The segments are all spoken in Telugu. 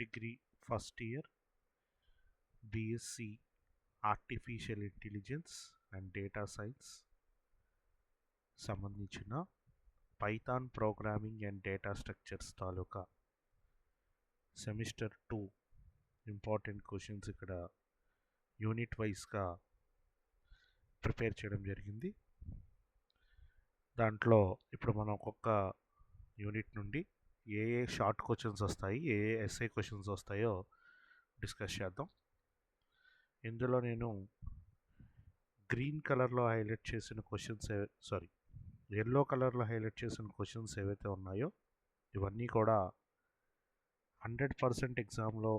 Degree first year BSc artificial intelligence and data science సంబంధించిన Python programming and data structures తాలూకా సెమిస్టర్ 2 ఇంపార్టెంట్ క్వశ్చన్స్ ఇక్కడ యూనిట్ వైజ్గా ప్రిపేర్ చేయడం జరిగింది. దాంట్లో ఇప్పుడు మనం ఒక్కొక్క యూనిట్ నుండి ఏ ఏ షార్ట్ క్వశ్చన్స్ వస్తాయి, ఏ ఏ ఎస్ఏ క్వశ్చన్స్ వస్తాయో డిస్కస్ చేద్దాం. ఇందులో నేను గ్రీన్ కలర్లో హైలైట్ చేసిన క్వశ్చన్స్ ఎల్లో కలర్లో హైలైట్ చేసిన క్వశ్చన్స్ ఏవైతే ఉన్నాయో ఇవన్నీ కూడా 100% ఎగ్జామ్లో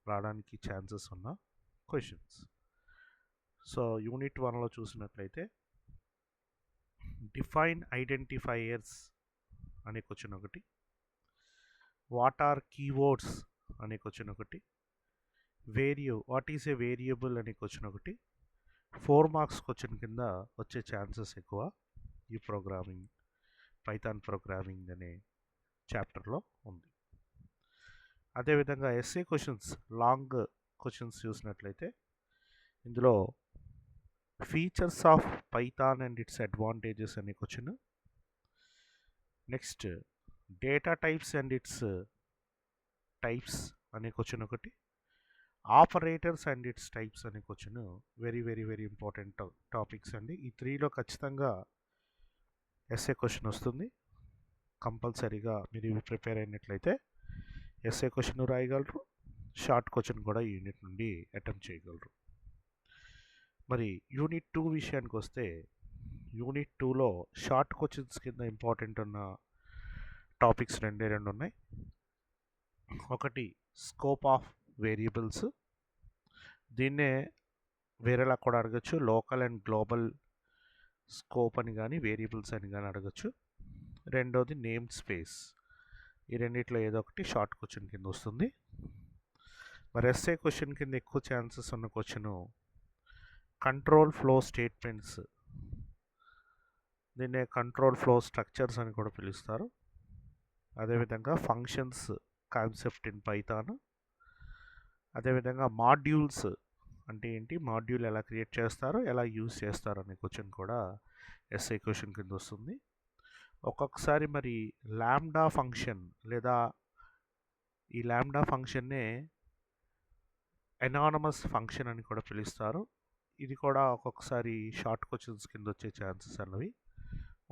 రావడానికి ఛాన్సెస్ ఉన్న క్వశ్చన్స్. సో యూనిట్ 1లో చూసినట్లయితే డిఫైన్ ఐడెంటిఫైయర్స్ అనే క్వశ్చన్ ఒకటి, వాట్ ఆర్ కీవర్డ్స్ అనే క్వశ్చన్ ఒకటి, వాట్ ఈస్ ఏ వేరియబుల్ అనే క్వశ్చన్ ఒకటి 4 మార్క్స్ క్వశ్చన్ కింద వచ్చే ఛాన్సెస్ ఎక్కువ ఈ పైథాన్ ప్రోగ్రామింగ్ అనే చాప్టర్లో ఉంది. అదేవిధంగా ఎస్ఏ క్వశ్చన్స్ లాంగ్ క్వశ్చన్స్ చూసినట్లయితే ఇందులో features of Python and its advantages అనే question, next data types and its types అనే క్వశ్చన్ ఒకటి, ఆపరేటర్స్ అండ్ ఇట్స్ టైప్స్ అనే question very very very important topics అండి. ఈ 3లో ఖచ్చితంగా ఎస్ఏ క్వశ్చన్ వస్తుంది. కంపల్సరీగా మీరు ఇవి ప్రిపేర్ అయినట్లయితే ఎస్ఏ క్వశ్చన్ రాయగలరు, షార్ట్ క్వశ్చన్ కూడా యూనిట్ నుండి అటెంప్ట్ చేయగలరు. మరి యూనిట్ 2 విషయానికి వస్తే యూనిట్ 2లో షార్ట్ క్వశ్చన్స్ కింద ఇంపార్టెంట్ ఉన్న టాపిక్స్ రెండు ఉన్నాయి. ఒకటి స్కోప్ ఆఫ్ వేరియబుల్స్, దీన్నే వేరేలా కూడా అడగచ్చు, లోకల్ అండ్ గ్లోబల్ స్కోప్ అని కానీ వేరియబుల్స్ అని కానీ అడగచ్చు. రెండోది నేమ్ స్పేస్. ఈ రెండిట్లో ఏదో ఒకటి షార్ట్ క్వశ్చన్ కింద వస్తుంది. మరి ఎస్ఏ క్వశ్చన్ కింద ఎక్కువ ఛాన్సెస్ ఉన్న క్వశ్చను కంట్రోల్ ఫ్లో స్టేట్మెంట్స్, దీన్నే కంట్రోల్ ఫ్లో స్ట్రక్చర్స్ అని కూడా పిలుస్తారు. అదేవిధంగా ఫంక్షన్స్ కాన్సెప్ట్ ఇన్ పైథాన్, అదేవిధంగా మాడ్యూల్స్ అంటే ఏంటి, మాడ్యూల్ ఎలా క్రియేట్ చేస్తారో ఎలా యూజ్ చేస్తారు అనే క్వశ్చన్ కూడా ఎస్ఏ క్వశ్చన్ కింద వస్తుంది. ఒక్కొక్కసారి మరి లాంబ్డా ఫంక్షన్ లేదా ఈ లాంబ్డా ఫంక్షన్నే ఎనానమస్ ఫంక్షన్ అని కూడా పిలుస్తారు. ఇది కూడా ఒక్కొక్కసారి షార్ట్ క్వశ్చన్స్ కింద వచ్చే ఛాన్సెస్ అన్నవి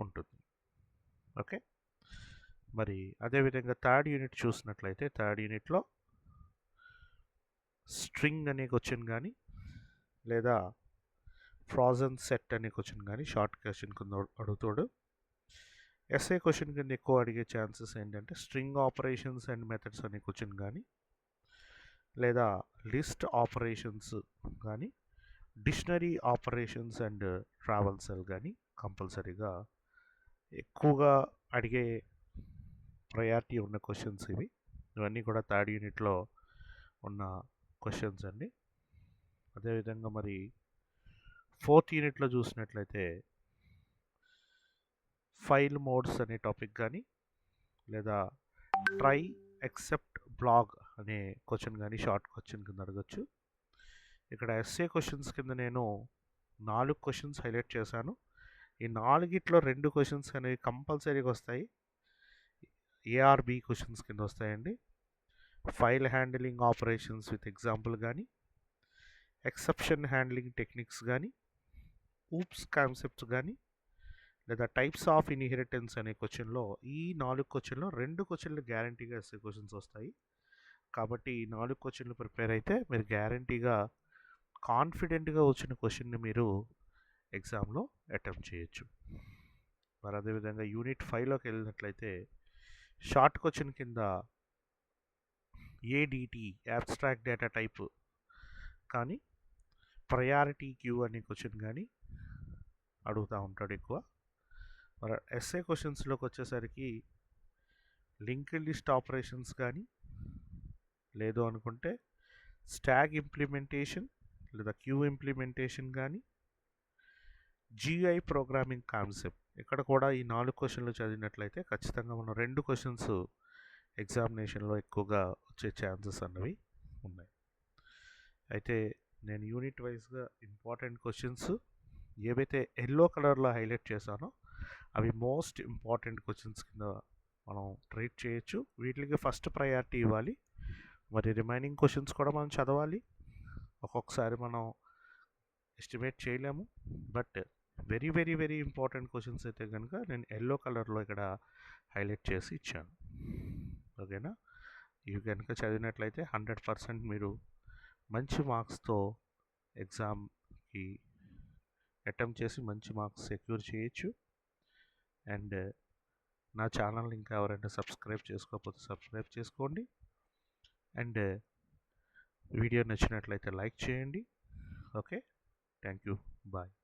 ఉంటుంది. ఓకే, మరి అదేవిధంగా థర్డ్ యూనిట్ చూసినట్లయితే థర్డ్ యూనిట్లో స్ట్రింగ్ అనే క్వశ్చన్ కానీ లేదా ఫ్రాజన్ సెట్ అనే క్వశ్చన్ కానీ షార్ట్ క్వశ్చన్ కింద అడుగుతాడు. ఎస్ఏ క్వశ్చన్ కింద ఎక్కువ అడిగే ఛాన్సెస్ ఏంటంటే స్ట్రింగ్ ఆపరేషన్స్ అండ్ మెథడ్స్ అనే క్వశ్చన్ కానీ లేదా లిస్ట్ ఆపరేషన్స్ కానీ dictionary operations and travel cell కానీ కంపల్సరీగా ఎక్కువగా అడిగే ప్రయారిటీ ఉన్న క్వశ్చన్స్ ఇవన్నీ కూడా థర్డ్ యూనిట్లో ఉన్న క్వశ్చన్స్ అండి. అదేవిధంగా మరి ఫోర్త్ యూనిట్లో చూసినట్లయితే ఫైల్ మోడ్స్ అనే టాపిక్ కానీ లేదా ట్రై ఎక్సెప్ట్ బ్లాగ్ అనే క్వశ్చన్ కానీ షార్ట్ క్వశ్చన్ కింద అడగచ్చు. ఇక్కడ ఎస్ఏ క్వశ్చన్స్ కింద నేను 4 క్వశ్చన్స్ హైలైట్ చేశాను. ఈ 4గిట్లో 2 క్వశ్చన్స్ అనేవి కంపల్సరీగా వస్తాయి, ఏఆర్బి క్వశ్చన్స్ కింద వస్తాయండి. File handling operations with example కానీ, ఎక్సెప్షన్ హ్యాండ్లింగ్ టెక్నిక్స్ కానీ, ఊప్స్ కాన్సెప్ట్స్ కానీ లేదా టైప్స్ ఆఫ్ ఇన్హెరిటెన్స్ అనే క్వశ్చన్లో ఈ 4 క్వశ్చన్లో 2 క్వశ్చన్లు గ్యారంటీగా ఎస్ఏ క్వశ్చన్స్ వస్తాయి. కాబట్టి ఈ 4 క్వశ్చన్లు ప్రిపేర్ అయితే మీరు గ్యారంటీగా కాన్ఫిడెంట్గా వచ్చిన క్వశ్చన్ని మీరు ఎగ్జామ్లో అటెంప్ట్ చేయొచ్చు. మరి అదేవిధంగా యూనిట్ 5లోకి వెళ్ళినట్లయితే షార్ట్ క్వశ్చన్ కింద ఏడిటి అబ్స్ట్రాక్ట్ డేటా టైప్ కానీ ప్రయారిటీ క్యూ అనే క్వశ్చన్ కానీ అడుగుతూ ఉంటాడు ఎక్కువ. మరి ఎస్ఏ క్వశ్చన్స్లోకి వచ్చేసరికి లింక్డ్ లిస్ట్ ఆపరేషన్స్ కానీ లేదు అనుకుంటే స్టాగ్ ఇంప్లిమెంటేషన్ లేదా క్యూ ఇంప్లిమెంటేషన్ కానీ జిఐ ప్రోగ్రామింగ్ కాన్సెప్ట్, ఇక్కడ కూడా ఈ 4 క్వశ్చన్లు చదివినట్లయితే ఖచ్చితంగా మనం 2 క్వశ్చన్స్ ఎగ్జామినేషన్లో ఎక్కువగా వచ్చే ఛాన్సెస్ అన్నవి ఉన్నాయి. అయితే నేను యూనిట్ వైజ్గా ఇంపార్టెంట్ క్వశ్చన్స్ ఏవైతే ఎల్లో కలర్లో హైలైట్ చేశానో అవి మోస్ట్ ఇంపార్టెంట్ క్వశ్చన్స్ కింద మనం ట్రీట్ చేయొచ్చు. వీటికి ఫస్ట్ ప్రయారిటీ ఇవ్వాలి. మరి రిమైనింగ్ క్వశ్చన్స్ కూడా మనం చదవాలి. ఒక్కొక్కసారి మనం ఎస్టిమేట్ చేయలేము. But very very very important questions అయితే కనుక నేను ఎల్లో కలర్లో ఇక్కడ హైలైట్ చేసి ఇచ్చాను. ఓకేనా? ఇవి కనుక చదివినట్లయితే 100% మీరు మంచి మార్క్స్తో ఎగ్జామ్కి అటెంప్ట్ చేసి మంచి మార్క్స్ సెక్యూర్ చేయొచ్చు. అండ్ నా ఛానల్ని ఇంకా ఎవరైనా సబ్స్క్రైబ్ చేసుకోకపోతే సబ్స్క్రైబ్ చేసుకోండి. అండ్ వీడియో నచ్చినట్లయితే లైక్ చేయండి. Okay, thank you, bye.